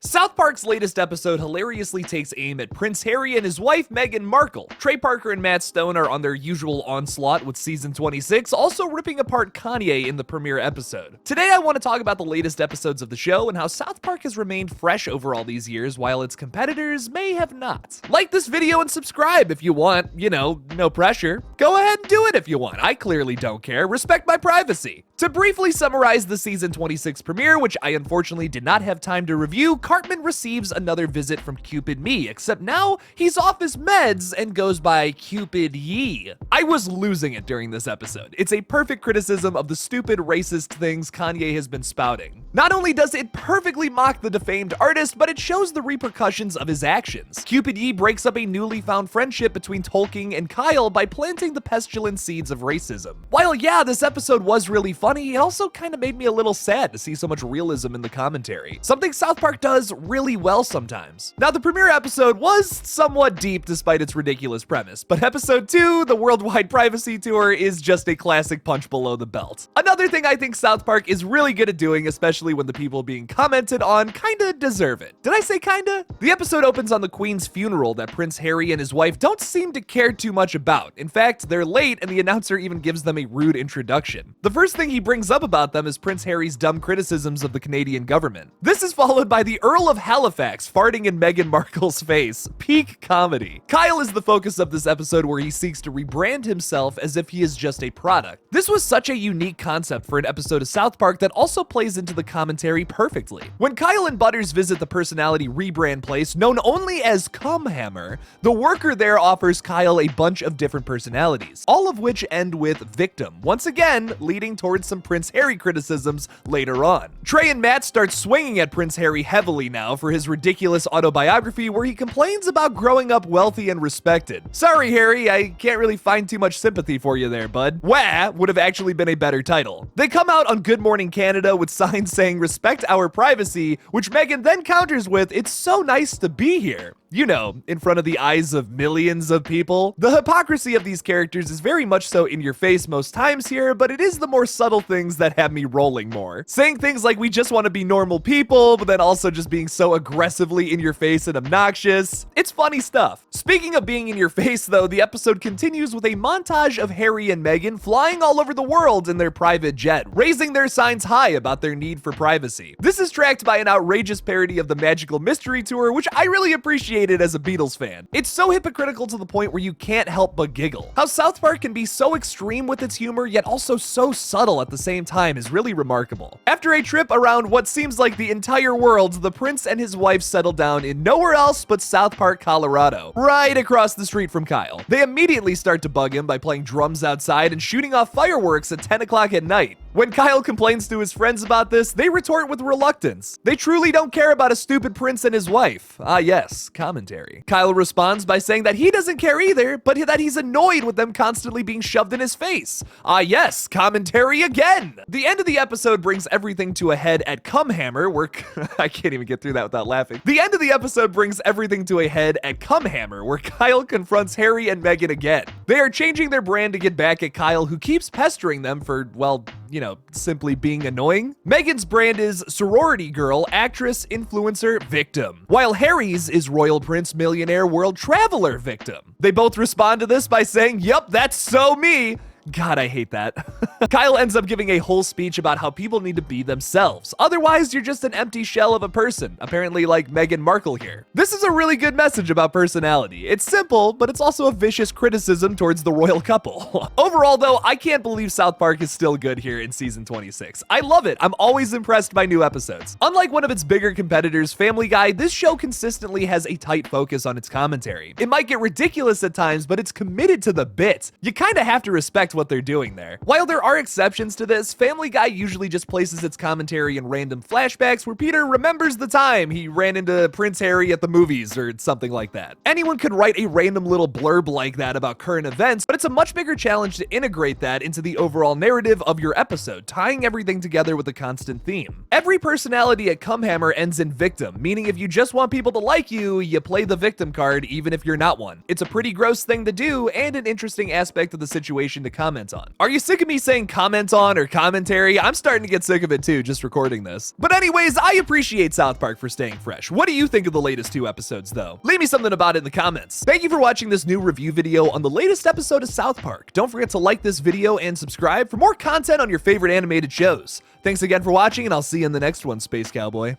South Park's latest episode hilariously takes aim at Prince Harry and his wife Meghan Markle. Trey Parker and Matt Stone are on their usual onslaught with season 26, also ripping apart Kanye in the premiere episode. Today I want to talk about the latest episodes of the show and how South Park has remained fresh over all these years while its competitors may have not. Like this video and subscribe if you want, no pressure. Go ahead and do it if you want. I clearly don't care. Respect my privacy. To briefly summarize the season 26 premiere, which I unfortunately did not have time to review, Cartman receives another visit from Cupid Me, except now he's off his meds and goes by Cupid Yee. I was losing it during this episode. It's a perfect criticism of the stupid racist things Kanye has been spouting. Not only does it perfectly mock the defamed artist, but it shows the repercussions of his actions. Cupid Yee breaks up a newly found friendship between Tolkien and Kyle by planting the pestilent seeds of racism. While yeah, this episode was really funny, it also kind of made me a little sad to see so much realism in the commentary. Something South Park does really well sometimes. Now, the premiere episode was somewhat deep despite its ridiculous premise, but episode 2, the Worldwide Privacy Tour, is just a classic punch below the belt. Another thing I think South Park is really good at doing, especially when the people being commented on kinda deserve it. Did I say kinda? The episode opens on the Queen's funeral that Prince Harry and his wife don't seem to care too much about. In fact, they're late and the announcer even gives them a rude introduction. The first thing he brings up about them is Prince Harry's dumb criticisms of the Canadian government. This is followed by the Earl of Halifax farting in Meghan Markle's face. Peak comedy. Kyle is the focus of this episode where he seeks to rebrand himself as if he is just a product. This was such a unique concept for an episode of South Park that also plays into the commentary perfectly. When Kyle and Butters visit the personality rebrand place known only as Cumhammer, the worker there offers Kyle a bunch of different personalities, all of which end with victim, once again leading towards some Prince Harry criticisms later on. Trey and Matt start swinging at Prince Harry heavily now for his ridiculous autobiography where he complains about growing up wealthy and respected. Sorry, Harry, I can't really find too much sympathy for you there, bud. Wah would have actually been a better title. They come out on Good Morning Canada with signs saying respect our privacy, which Meghan then counters with, it's so nice to be here. You know, in front of the eyes of millions of people. The hypocrisy of these characters is very much so in your face most times here, but it is the more subtle things that have me rolling more. Saying things like we just want to be normal people, but then also just being so aggressively in your face and obnoxious. It's funny stuff. Speaking of being in your face though, the episode continues with a montage of Harry and Meghan flying all over the world in their private jet, raising their signs high about their need for privacy. This is tracked by an outrageous parody of the Magical Mystery Tour, which I really appreciate as a Beatles fan. It's so hypocritical to the point where you can't help but giggle. How South Park can be so extreme with its humor, yet also so subtle at the same time is really remarkable. After a trip around what seems like the entire world, the prince and his wife settle down in nowhere else but South Park, Colorado, right across the street from Kyle. They immediately start to bug him by playing drums outside and shooting off fireworks at 10 o'clock at night. When Kyle complains to his friends about this, they retort with reluctance. They truly don't care about a stupid prince and his wife. Ah yes, commentary. Kyle responds by saying that he doesn't care either, but that he's annoyed with them constantly being shoved in his face. Ah yes, commentary again! The end of the episode brings everything to a head at Cumhammer, where I can't even get through that without laughing. The end of the episode brings everything to a head at Cumhammer, where Kyle confronts Harry and Meghan again. They are changing their brand to get back at Kyle, who keeps pestering them for, well, simply being annoying. Meghan's brand is sorority girl, actress, influencer, victim, while Harry's is royal prince, millionaire, world traveler, victim. They both respond to this by saying, yup, that's so me. God, I hate that. Kyle ends up giving a whole speech about how people need to be themselves. Otherwise, you're just an empty shell of a person, apparently like Meghan Markle here. This is a really good message about personality. It's simple, but it's also a vicious criticism towards the royal couple. Overall, though, I can't believe South Park is still good here in season 26. I love it. I'm always impressed by new episodes. Unlike one of its bigger competitors, Family Guy, this show consistently has a tight focus on its commentary. It might get ridiculous at times, but it's committed to the bit. You kind of have to respect what they're doing there. While there are exceptions to this, Family Guy usually just places its commentary in random flashbacks where Peter remembers the time he ran into Prince Harry at the movies or something like that. Anyone could write a random little blurb like that about current events, but it's a much bigger challenge to integrate that into the overall narrative of your episode, tying everything together with a constant theme. Every personality at Cumhammer ends in victim, meaning if you just want people to like you, you play the victim card even if you're not one. It's a pretty gross thing to do and an interesting aspect of the situation to comment on. Are you sick of me saying comment on or commentary? I'm starting to get sick of it too, just recording this. But anyways, I appreciate South Park for staying fresh. What do you think of the latest 2 episodes though? Leave me something about it in the comments. Thank you for watching this new review video on the latest episode of South Park. Don't forget to like this video and subscribe for more content on your favorite animated shows. Thanks again for watching, and I'll see you in the next one, Space Cowboy.